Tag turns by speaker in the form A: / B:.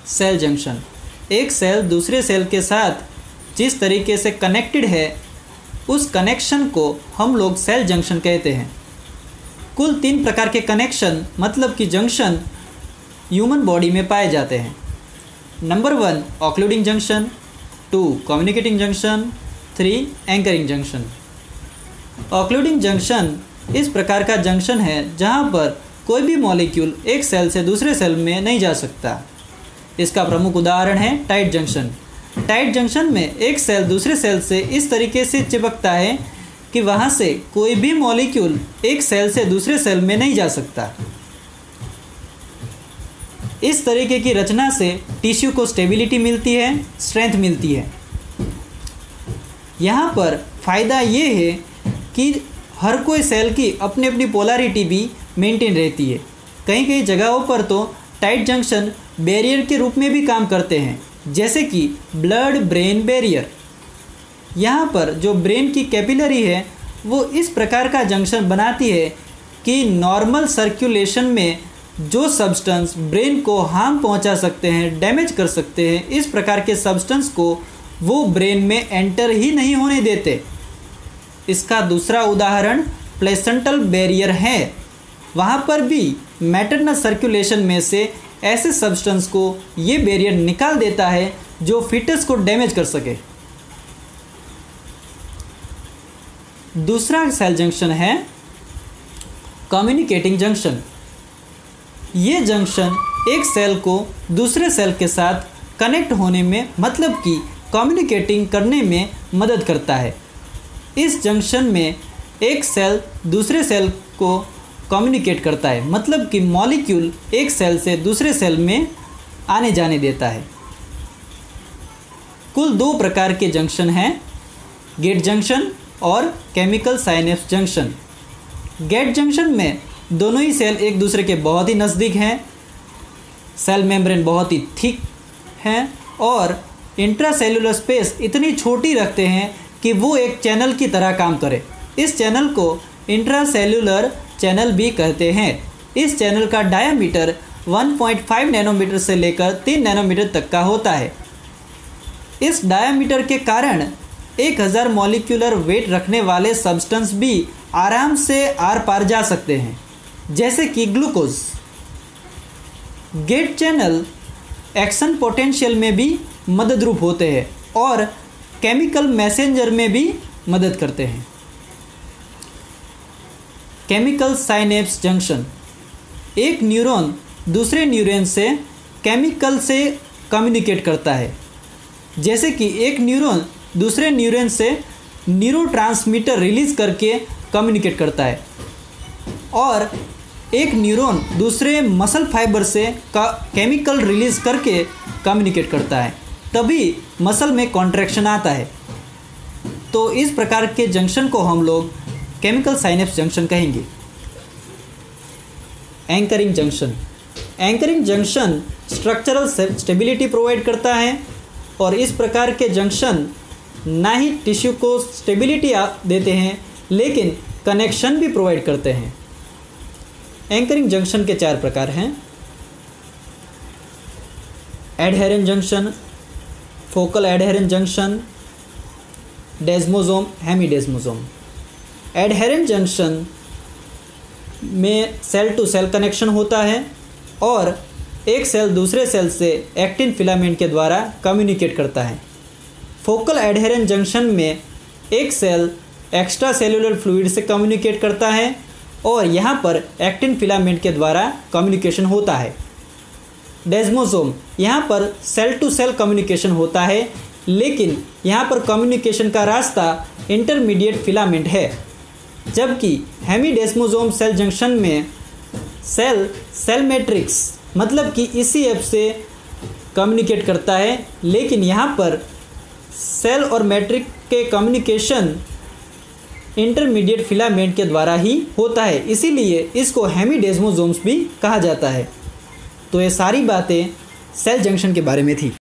A: Cell junction. एक cell दूसरे cell के साथ जिस तरीके से कनेक्टेड है उस कनेक्शन को हम लोग सेल जंक्शन कहते हैं। कुल 3 प्रकार के कनेक्शन मतलब कि जंक्शन ह्यूमन बॉडी में पाए जाते हैं। Number 1 ऑक्लूडिंग junction, 2 communicating junction, 3 anchoring junction. ऑक्लूडिंग junction इस प्रकार का जंक्शन है जहां पर कोई भी मॉलिक्यूल एक सेल से दूसरे सेल में नहीं जा सकता। इसका प्रमुख उदाहरण है टाइट जंक्शन। टाइट जंक्शन में एक सेल दूसरे सेल से इस तरीके से चिपकता है कि वहां से कोई भी मॉलिक्यूल एक सेल से दूसरे सेल में नहीं जा सकता। इस तरीके की रचना से टिश्यू को स्टेबिलिटी मिलती है, स्ट्रेंथ मिलती है। यहाँ पर फ़ायदा ये है कि हर कोई सेल की अपनी अपनी पोलैरिटी भी मेंटेन रहती है। कई कई जगहों पर तो टाइट जंक्शन बैरियर के रूप में भी काम करते हैं, जैसे कि ब्लड ब्रेन बैरियर। यहाँ पर जो ब्रेन की कैपिलरी है वो इस प्रकार का जंक्शन बनाती है कि नॉर्मल सर्कुलेशन में जो सब्सटेंस ब्रेन को हार्म पहुँचा सकते हैं, डैमेज कर सकते हैं, इस प्रकार के सब्सटेंस को वो ब्रेन में एंटर ही नहीं होने देते। इसका दूसरा उदाहरण प्लेसेंटल बैरियर है। वहाँ पर भी मैटरनल सर्कुलेशन में से ऐसे सब्सटेंस को ये बैरियर निकाल देता है जो फीटस को डैमेज कर सके। दूसरा सेल जंक्शन है कम्युनिकेटिंग जंक्शन। ये जंक्शन एक सेल को दूसरे सेल के साथ कनेक्ट होने में मतलब कि कम्युनिकेटिंग करने में मदद करता है। इस जंक्शन में एक सेल दूसरे सेल को कम्युनिकेट करता है मतलब कि मॉलिक्यूल एक सेल से दूसरे सेल में आने जाने देता है। कुल 2 प्रकार के जंक्शन हैं, गेट जंक्शन और chemical synapse junction. Gate junction में दोनों ही सेल एक दूसरे के बहुत ही नज़दीक हैं, सेल मेम्ब्रेन बहुत ही थिक हैं और इंट्रासेल्युलर स्पेस इतनी छोटी रखते हैं कि वो एक चैनल की तरह काम करे। इस चैनल को इंट्रासेल्युलर चैनल भी कहते हैं। इस चैनल का डायामीटर 1.5 नैनोमीटर से लेकर 3 नैनोमीटर तक का होता है। इस डायामीटर के कारण 1000 मॉलिक्यूलर वेट रखने वाले सब्सटेंस भी आराम से आर पार जा सकते हैं, जैसे कि glucose. Gate channel action potential में भी मददरूप होते हैं और केमिकल मैसेंजर में भी मदद करते हैं। Chemical synapse junction. एक न्यूरॉन दूसरे न्यूरॉन से केमिकल से कम्युनिकेट करता है, जैसे कि एक न्यूरॉन दूसरे न्यूरॉन से न्यूरोट्रांसमीटर रिलीज़ करके कम्युनिकेट करता है और एक न्यूरॉन दूसरे मसल फाइबर से केमिकल रिलीज़ करके कम्युनिकेट करता है, तभी मसल में कॉन्ट्रैक्शन आता है। तो इस प्रकार के जंक्शन को हम लोग केमिकल साइनेप्स जंक्शन कहेंगे। Anchoring junction. Anchoring junction structural stability provide करता है और इस प्रकार के जंक्शन ना ही टिश्यू को स्टेबिलिटी देते हैं लेकिन कनेक्शन भी प्रोवाइड करते हैं। एंकरिंग जंक्शन के 4 प्रकार हैं। Adherent junction, focal adherent junction, desmosome, hemidesmosome. Adherent junction में सेल टू सेल कनेक्शन होता है और एक सेल दूसरे सेल से एक्टिन फिलामेंट के द्वारा कम्युनिकेट करता है। फोकल एडहेरेंट जंक्शन में एक सेल एक्स्ट्रा सेलुलर फ्लूइड से कम्युनिकेट करता है और यहाँ पर एक्टिन फिलामेंट के द्वारा कम्युनिकेशन होता है। डेस्मोसोम, यहाँ पर सेल टू सेल कम्युनिकेशन होता है लेकिन यहाँ पर कम्युनिकेशन का रास्ता इंटरमीडिएट फिलामेंट है, जबकि हेमीडेस्मोसोम सेल जंक्शन में सेल मैट्रिक्स मतलब कि ECF से कम्युनिकेट करता है, लेकिन यहाँ पर सेल और मैट्रिक्स के कम्युनिकेशन इंटरमीडिएट फिलामेंट के द्वारा ही होता है, इसीलिए इसको हेमीडेस्मोसोम्स भी कहा जाता है। तो ये सारी बातें सेल जंक्शन के बारे में थी।